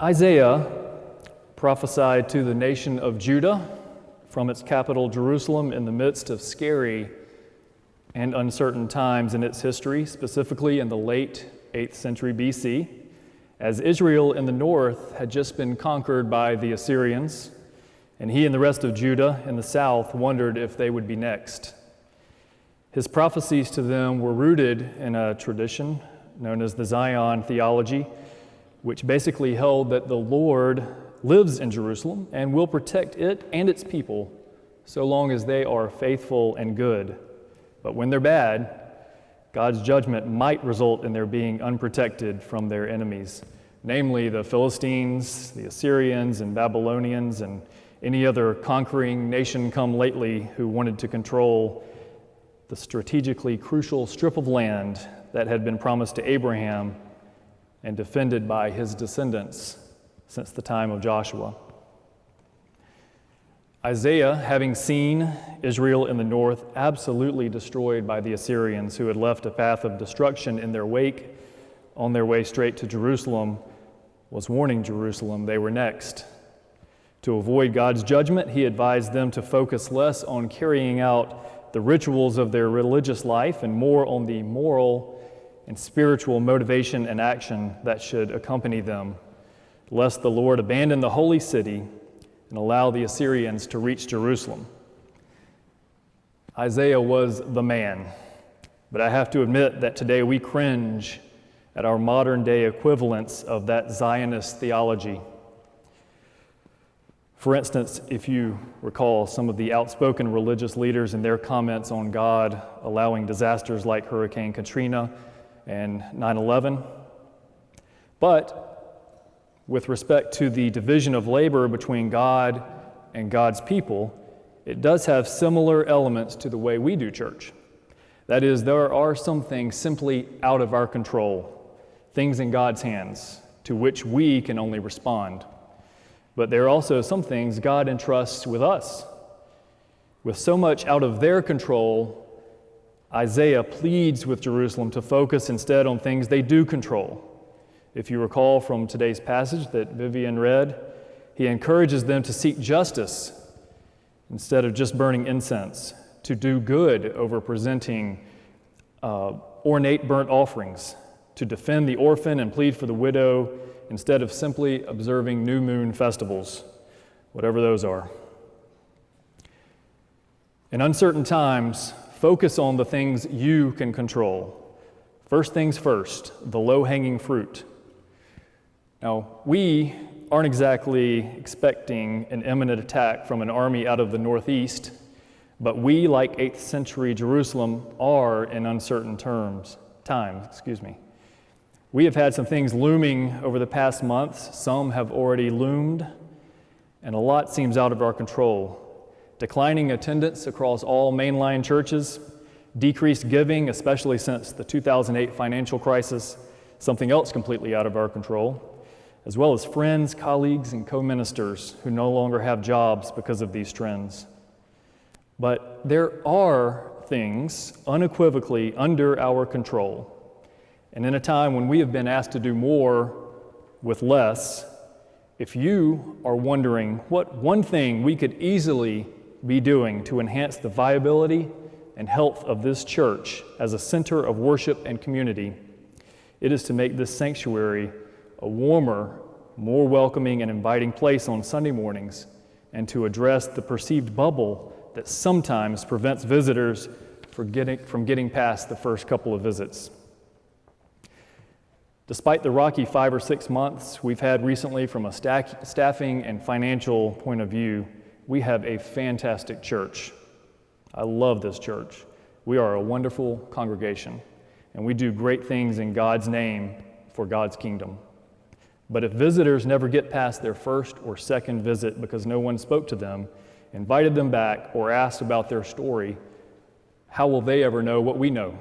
Isaiah prophesied to the nation of Judah from its capital Jerusalem in the midst of scary and uncertain times in its history, specifically in the late 8th century BC, as Israel in the north had just been conquered by the Assyrians, and he and the rest of Judah in the south wondered if they would be next. His prophecies to them were rooted in a tradition known as the Zion theology, which basically held that the Lord lives in Jerusalem and will protect it and its people so long as they are faithful and good. But when they're bad, God's judgment might result in their being unprotected from their enemies, namely the Philistines, the Assyrians, and Babylonians, and any other conquering nation come lately who wanted to control the strategically crucial strip of land that had been promised to Abraham and defended by his descendants since the time of Joshua. Isaiah, having seen Israel in the north absolutely destroyed by the Assyrians who had left a path of destruction in their wake on their way straight to Jerusalem, was warning Jerusalem they were next. To avoid God's judgment, he advised them to focus less on carrying out the rituals of their religious life and more on the moral and spiritual motivation and action that should accompany them, lest the Lord abandon the holy city and allow the Assyrians to reach Jerusalem. Isaiah was the man, but I have to admit that today we cringe at our modern day equivalents of that Zionist theology. For instance, if you recall some of the outspoken religious leaders and their comments on God allowing disasters like Hurricane Katrina and 9/11, but with respect to the division of labor between God and God's people, it does have similar elements to the way we do church. That is, there are some things simply out of our control, things in God's hands, to which we can only respond. But there are also some things God entrusts with us. With so much out of their control, Isaiah pleads with Jerusalem to focus instead on things they do control. If you recall from today's passage that Vivian read, he encourages them to seek justice instead of just burning incense, to do good over presenting ornate burnt offerings, to defend the orphan and plead for the widow instead of simply observing new moon festivals, whatever those are. In uncertain times, focus on the things you can control. First things first, the low-hanging fruit. Now, we aren't exactly expecting an imminent attack from an army out of the northeast, but we, like 8th century Jerusalem, are in uncertain times. We have had some things looming over the past months. Some have already loomed, and a lot seems out of our control. Declining attendance across all mainline churches, decreased giving, especially since the 2008 financial crisis, something else completely out of our control, as well as friends, colleagues, and co-ministers who no longer have jobs because of these trends. But there are things unequivocally under our control. And in a time when we have been asked to do more with less, if you are wondering what one thing we could easily be doing to enhance the viability and health of this church as a center of worship and community, it is to make this sanctuary a warmer, more welcoming and inviting place on Sunday mornings, and to address the perceived bubble that sometimes prevents visitors from getting past the first couple of visits. Despite the rocky 5 or 6 months we've had recently from a staffing and financial point of view, we have a fantastic church. I love this church. We are a wonderful congregation, and we do great things in God's name for God's kingdom. But if visitors never get past their first or second visit because no one spoke to them, invited them back, or asked about their story, how will they ever know what we know?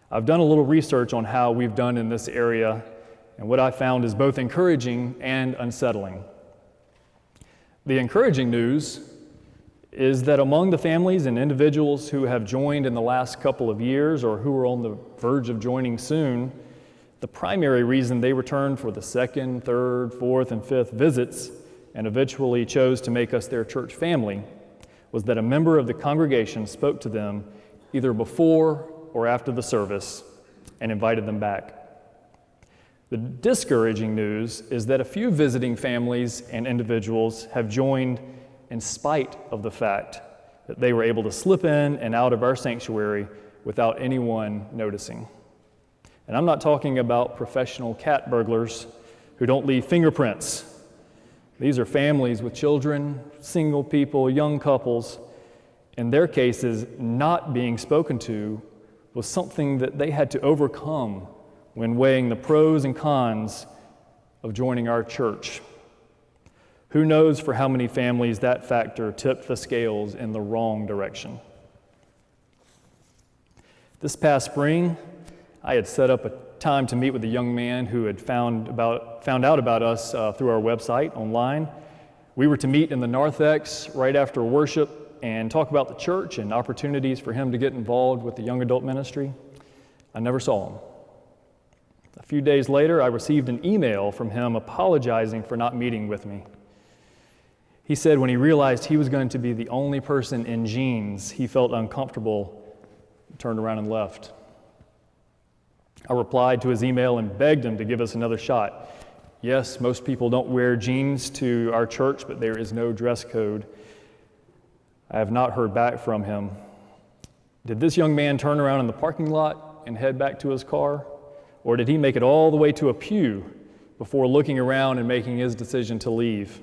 I've done a little research on how we've done in this area, and what I found is both encouraging and unsettling. The encouraging news is that among the families and individuals who have joined in the last couple of years or who are on the verge of joining soon, The primary reason they returned for the second, third, fourth, and fifth visits and eventually chose to make us their church family was that a member of the congregation spoke to them either before or after the service and invited them back. The discouraging news is that a few visiting families and individuals have joined in spite of the fact that they were able to slip in and out of our sanctuary without anyone noticing. And I'm not talking about professional cat burglars who don't leave fingerprints. These are families with children, single people, young couples. In their cases, not being spoken to was something that they had to overcome when weighing the pros and cons of joining our church. Who knows for how many families that factor tipped the scales in the wrong direction. This past spring, I had set up a time to meet with a young man who had found out about us through our website online. We were to meet in the narthex right after worship and talk about the church and opportunities for him to get involved with the young adult ministry. I never saw him. A few days later, I received an email from him apologizing for not meeting with me. He said when he realized he was going to be the only person in jeans, he felt uncomfortable, turned around and left. I replied to his email and begged him to give us another shot. Yes, most people don't wear jeans to our church, but there is no dress code. I have not heard back from him. Did this young man turn around in the parking lot and head back to his car? Or did he make it all the way to a pew before looking around and making his decision to leave?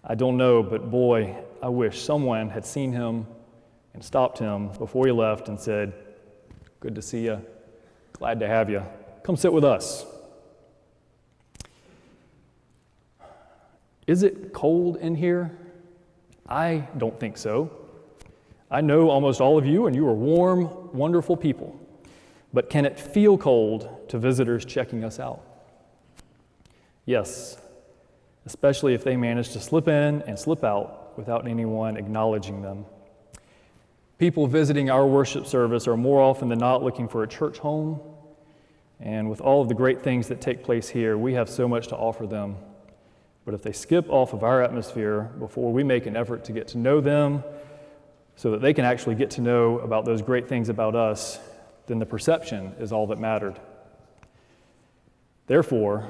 I don't know, but boy, I wish someone had seen him and stopped him before he left and said, "Good to see you. Glad to have you. Come sit with us." Is it cold in here? I don't think so. I know almost all of you, and you are warm, wonderful people. But can it feel cold to visitors checking us out? Yes, especially if they manage to slip in and slip out without anyone acknowledging them. People visiting our worship service are more often than not looking for a church home, and with all of the great things that take place here, we have so much to offer them. But if they skip off of our atmosphere before we make an effort to get to know them so that they can actually get to know about those great things about us, then the perception is all that mattered. Therefore,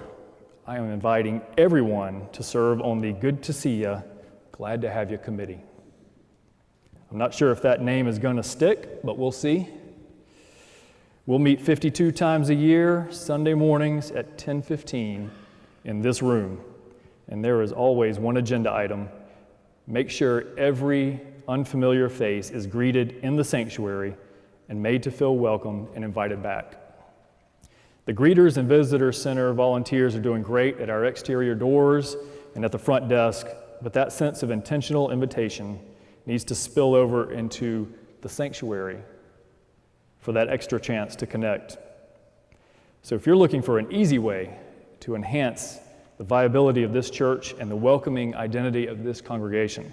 I am inviting everyone to serve on the Good to See Ya, Glad to Have You committee. I'm not sure if that name is going to stick, but we'll see. We'll meet 52 times a year, Sunday mornings at 10:15 in this room. And there is always one agenda item. Make sure every unfamiliar face is greeted in the sanctuary and made to feel welcome and invited back. The Greeters and Visitor Center volunteers are doing great at our exterior doors and at the front desk, but that sense of intentional invitation needs to spill over into the sanctuary for that extra chance to connect. So if you're looking for an easy way to enhance the viability of this church and the welcoming identity of this congregation,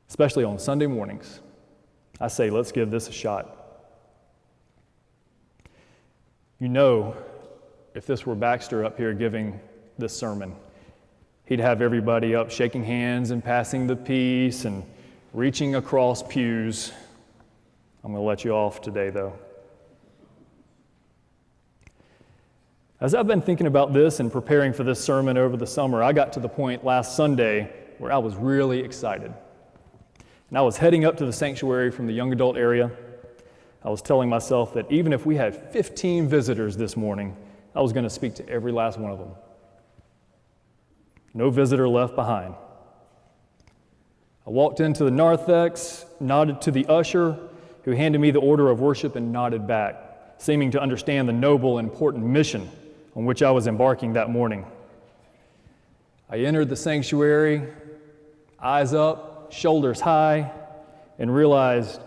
especially on Sunday mornings, I say let's give this a shot. You know, if this were Baxter up here giving this sermon, he'd have everybody up shaking hands and passing the peace and reaching across pews. I'm going to let you off today, though. As I've been thinking about this and preparing for this sermon over the summer, I got to the point last Sunday where I was really excited. And I was heading up to the sanctuary from the young adult area. I was telling myself that even if we had 15 visitors this morning, I was going to speak to every last one of them. No visitor left behind. I walked into the narthex, nodded to the usher, who handed me the order of worship and nodded back, seeming to understand the noble and important mission on which I was embarking that morning. I entered the sanctuary, eyes up, shoulders high, and realized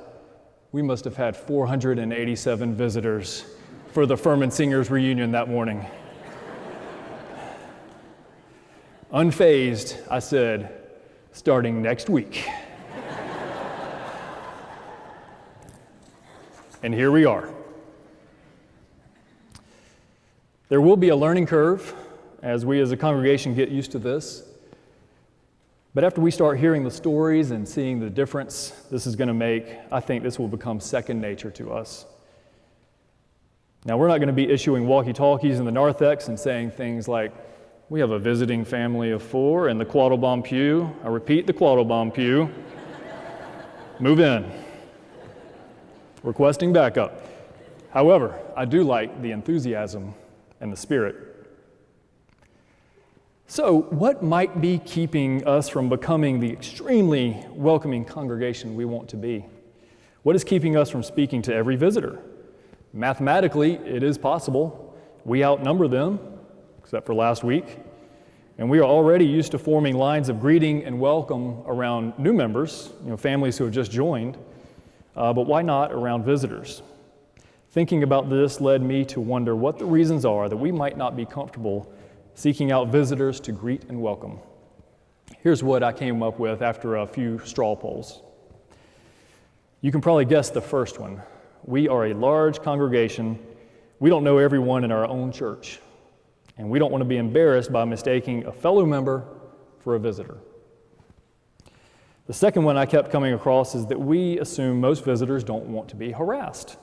we must have had 487 visitors for the Furman Singers reunion that morning. Unfazed, I said, starting next week. And here we are. There will be a learning curve as we as a congregation get used to this. But after we start hearing the stories and seeing the difference this is going to make, I think this will become second nature to us. Now, we're not going to be issuing walkie-talkies in the narthex and saying things like, we have a visiting family of 4 in the Quattlebaum pew. I repeat, the Quattlebaum pew. Move in. Requesting backup. However, I do like the enthusiasm and the spirit. So, what might be keeping us from becoming the extremely welcoming congregation we want to be? What is keeping us from speaking to every visitor? Mathematically, it is possible. We outnumber them, except for last week, and we are already used to forming lines of greeting and welcome around new members, families who have just joined, but why not around visitors? Thinking about this led me to wonder what the reasons are that we might not be comfortable seeking out visitors to greet and welcome. Here's what I came up with after a few straw polls. You can probably guess the first one. We are a large congregation. We don't know everyone in our own church, and we don't want to be embarrassed by mistaking a fellow member for a visitor. The second one I kept coming across is that we assume most visitors don't want to be harassed,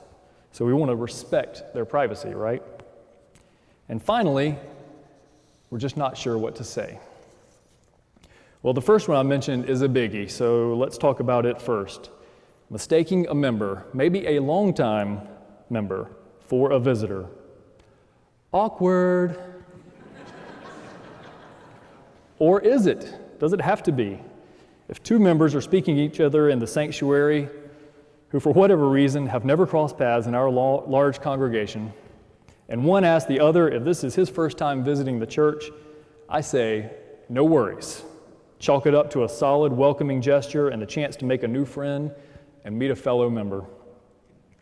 so we want to respect their privacy, right? And finally, we're just not sure what to say. Well, the first one I mentioned is a biggie, so let's talk about it first. Mistaking a member, maybe a longtime member, for a visitor. Awkward. Or is it? Does it have to be? If 2 members are speaking to each other in the sanctuary who, for whatever reason, have never crossed paths in our large congregation, and one asks the other if this is his first time visiting the church, I say, no worries. Chalk it up to a solid, welcoming gesture and the chance to make a new friend and meet a fellow member.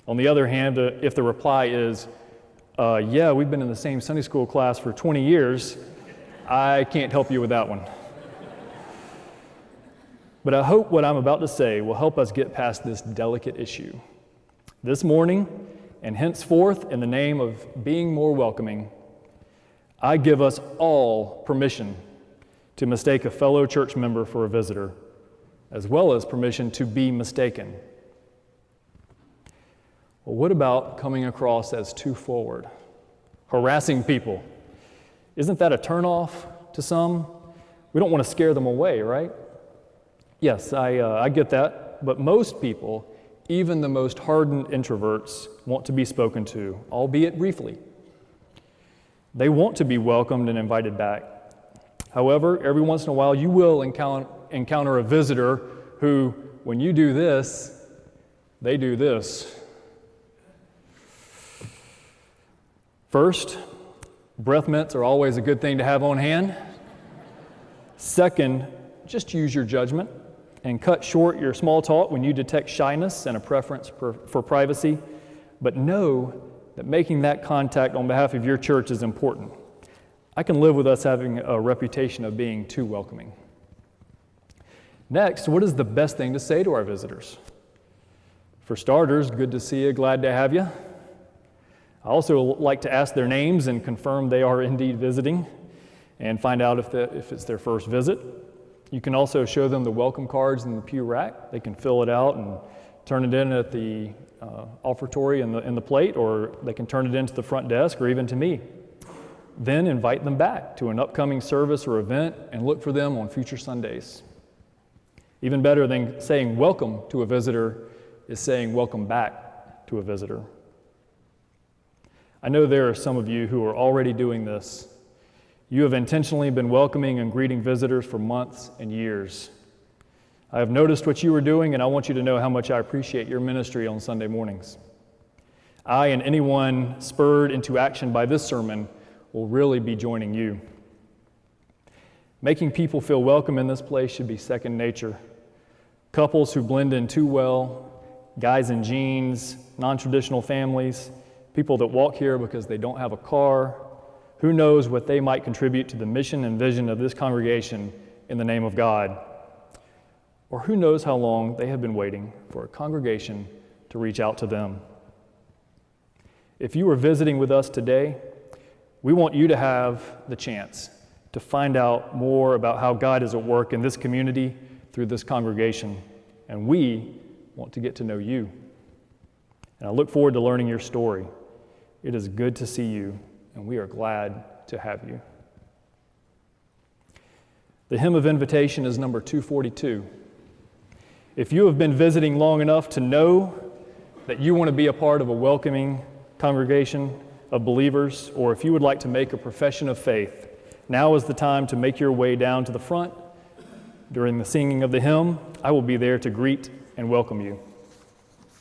On the other hand, if the reply is, yeah, we've been in the same Sunday school class for 20 years, I can't help you with that one. But I hope what I'm about to say will help us get past this delicate issue. This morning, and henceforth, in the name of being more welcoming, I give us all permission to mistake a fellow church member for a visitor, as well as permission to be mistaken. Well, what about coming across as too forward, harassing people? Isn't that a turnoff to some? We don't want to scare them away, right? Yes, I get that, but most people, even the most hardened introverts, want to be spoken to, albeit briefly. They want to be welcomed and invited back. However, every once in a while, you will encounter a visitor who, when you do this, they do this. First, breath mints are always a good thing to have on hand. Second, just use your judgment and cut short your small talk when you detect shyness and a preference for privacy. But know that making that contact on behalf of your church is important. I can live with us having a reputation of being too welcoming. Next, what is the best thing to say to our visitors? For starters, good to see you, glad to have you. I also like to ask their names and confirm they are indeed visiting and find out if it's their first visit. You can also show them the welcome cards in the pew rack. They can fill it out and turn it in at the offertory in the plate, or they can turn it into the front desk or even to me. Then invite them back to an upcoming service or event and look for them on future Sundays. Even better than saying welcome to a visitor is saying welcome back to a visitor. I know there are some of you who are already doing this. You have intentionally been welcoming and greeting visitors for months and years. I have noticed what you are doing, and I want you to know how much I appreciate your ministry on Sunday mornings. I and anyone spurred into action by this sermon will really be joining you. Making people feel welcome in this place should be second nature. Couples who blend in too well, guys in jeans, non-traditional families, people that walk here because they don't have a car, who knows what they might contribute to the mission and vision of this congregation in the name of God. Or who knows how long they have been waiting for a congregation to reach out to them. If you are visiting with us today, We want you to have the chance to find out more about how God is at work in this community through this congregation, and we want to get to know you. And I look forward to learning your story. It is good to see you, and we are glad to have you. The hymn of invitation is number 242. If you have been visiting long enough to know that you want to be a part of a welcoming congregation of believers, or if you would like to make a profession of faith, now is the time to make your way down to the front. During the singing of the hymn, I will be there to greet and welcome you.